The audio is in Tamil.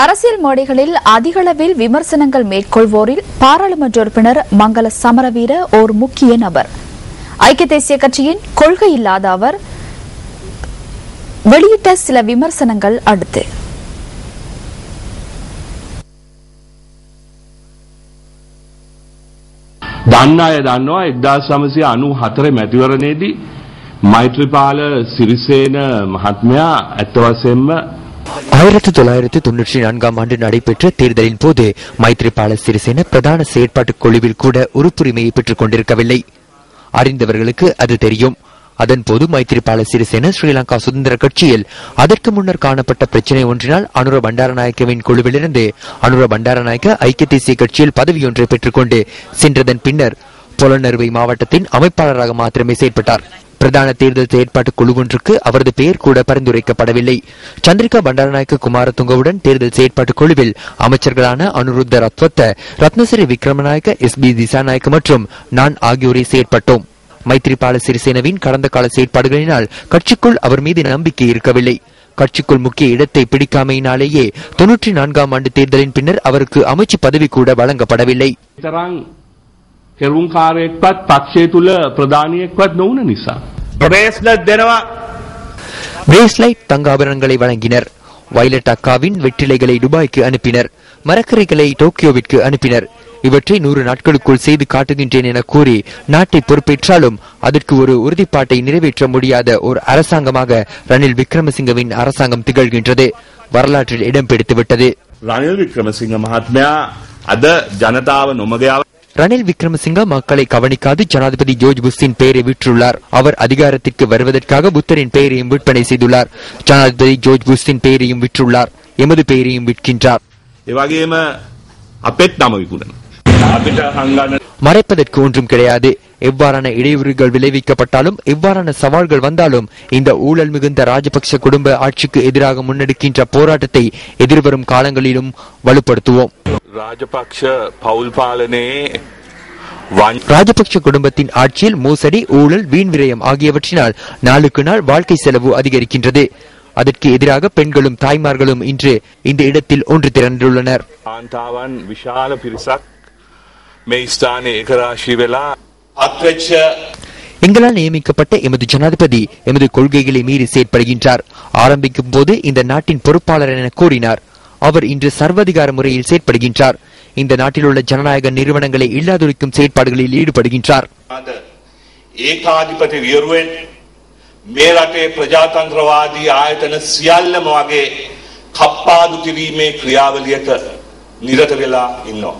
அரசியல் மேடைகளில் அதிகளவில் விமர்சனங்கள் மேற்கொள்வோரில் பாராளுமன்ற உறுப்பினர் மங்கள சமரவீர ஒரு முக்கிய நபர். ஐக்கிய தேசிய கட்சியின் கொள்கை இல்லாத அவர் வெளியிட்ட சில விமர்சனங்கள் அடுத்து දන්නය දන්නවා 1994 මැතිවරණයේදී මෛත්‍රීපාල සිරිසේන මහත්මයා අත් වශයෙන්ම 1994 ஆண்டு நடைபெற்ற தேர்தலின் போது மைத்ரிபால சிறிசேன பிரதான செயற்பாட்டு குழுவில் கூட உறுப்புரிமையை பெற்றுக் கொண்டிருக்கவில்லை. அறிந்தவர்களுக்கு அது தெரியும். அதன்போது மைத்ரிபால சிறிசேன ஸ்ரீலங்கா சுதந்திர கட்சியில் அதற்கு முன்னர் காணப்பட்ட பிரச்சனை ஒன்றினால் அனுர பண்டாரநாயக்கவின் குழுவிலிருந்து அனுர பண்டாரநாயக்க ஐக்கிய தேசிய கட்சியில் பதவியொன்றை பெற்றுக்கொண்டு சென்றதன் பின்னர் பொலனறுவை மாவட்டத்தின் அமைப்பாளராக மாத்திரமே செயற்பட்டார். பிரதான தேர்தல் செயற்பாட்டு குழு ஒன்றுக்கு அவரது பெயர் கூட பரிந்துரைக்கப்படவில்லை. சந்திரிகா பண்டாரநாயக்க குமாரதுங்கவுடன் தேர்தல் செயற்பாட்டு குழுவில் அமைச்சர்களான அனுருத்த ரத்வத்த, ரத்னசிறி விக்ரமநாயக்க, SB திசாநாயக்க மற்றும் நான் ஆகியோரை செயற்பட்டோம். மைத்ரிபால சிறிசேனவின் கடந்த கால செயற்பாடுகளினால் கட்சிக்குள் அவர் மீது நம்பிக்கை இருக்கவில்லை. கட்சிக்குள் முக்கிய இடத்தை பிடிக்காமையினாலேயே 94 ஆண்டு தேர்தலின் பின்னர் அவருக்கு அமைச்சு பதவி கூட வழங்கப்படவில்லை. කෙරුම්කාරයෙක්වත් පක්ෂය තුල ප්‍රධානියෙක්වත් නොවුන නිසා பிரேஸ்லெட் දෙනවා. பிரேஸ்லைட் தங்காபரணங்களை வழங்கினர். வயலட் அக்காவின் வெற்றிலைகளை துபாய்க்கு அனுப்பினர். மரக்கரைகளை டோக்கியோவிற்கு அனுப்பினர். இவற்றை 100 நாட்களுக்குள் செய்து காட்டுகின்றேன் என கூறி நாட்டை பொறுப்பேற்றாலும் அதற்கு ஒரு உறுதிப்பாட்டை நிறைவேற்ற முடியாத ஒரு அரசாங்கமாக ரணில் விக்ரமசிங்கவின் அரசாங்கம் திகழ்கின்றது. வரலாற்றில் இடம் பிடித்துவிட்டது. ரணில் விக்ரமசிங்க மகாத்மா அத ஜனதாவ நொமகையாவ ரணில் விக்ரமசிங்க மக்களை கவனிக்காது ஜனாதிபதி ஜோர்ஜ் புஷ்ஷின் பெயரை விற்றுள்ளார். அவர் அதிகாரத்திற்கு வருவதற்காக புத்தரின் பெயரையும் விற்பனை செய்துள்ளார். ஜனாதிபதி ஜோர்ஜ் புஷ்ஷின் பெயரையும் விற்றுள்ளார். எமது பெயரையும் விற்கின்றார். மறைப்பதற்கு ஒன்றும் கிடையாது. எவ்வாறான இடையூறுகள் விளைவிக்கப்பட்டாலும் எவ்வாறான சவால்கள் வந்தாலும் இந்த ஊழல் மிகுந்த ராஜபக்ஷ குடும்ப ஆட்சிக்கு எதிராக முன்னெடுக்கின்ற போராட்டத்தை எதிர்வரும் காலங்களிலும் வலுப்படுத்துவோம். ராஜபக்ஷ குடும்பத்தின் ஆட்சியில் மோசடி, ஊழல், வீண் விரயம் ஆகியவற்றினால் நாளுக்கு நாள் வாழ்க்கை செலவு அதிகரிக்கின்றது. அதற்கு எதிராக பெண்களும் தாய்மார்களும் இன்று இந்த இடத்தில் ஒன்று திரண்டுள்ளனர். எங்களால் நியமிக்கப்பட்ட எமது ஜனாதிபதி எமது கொள்கைகளை மீறி செயற்படுகின்றார். ஆரம்பிக்கும் போது இந்த நாட்டின் பொறுப்பாளர் என கூறினார். அவர் இன்று சர்வாதிகார முறையில் செயற்படுகின்றார். இந்த நாட்டில் உள்ள ஜனநாயக நிறுவனங்களை இல்லாதொழிக்கும் செயற்பாடுகளில் ஈடுபடுகின்றார். මේ රටේ ප්‍රජාතන්ත්‍රවාදී ආයතන සියල්ලම වගේ කප්පාදු කිරීමේ ක්‍රියාවලියක නිරත වෙලා ඉන්නවා.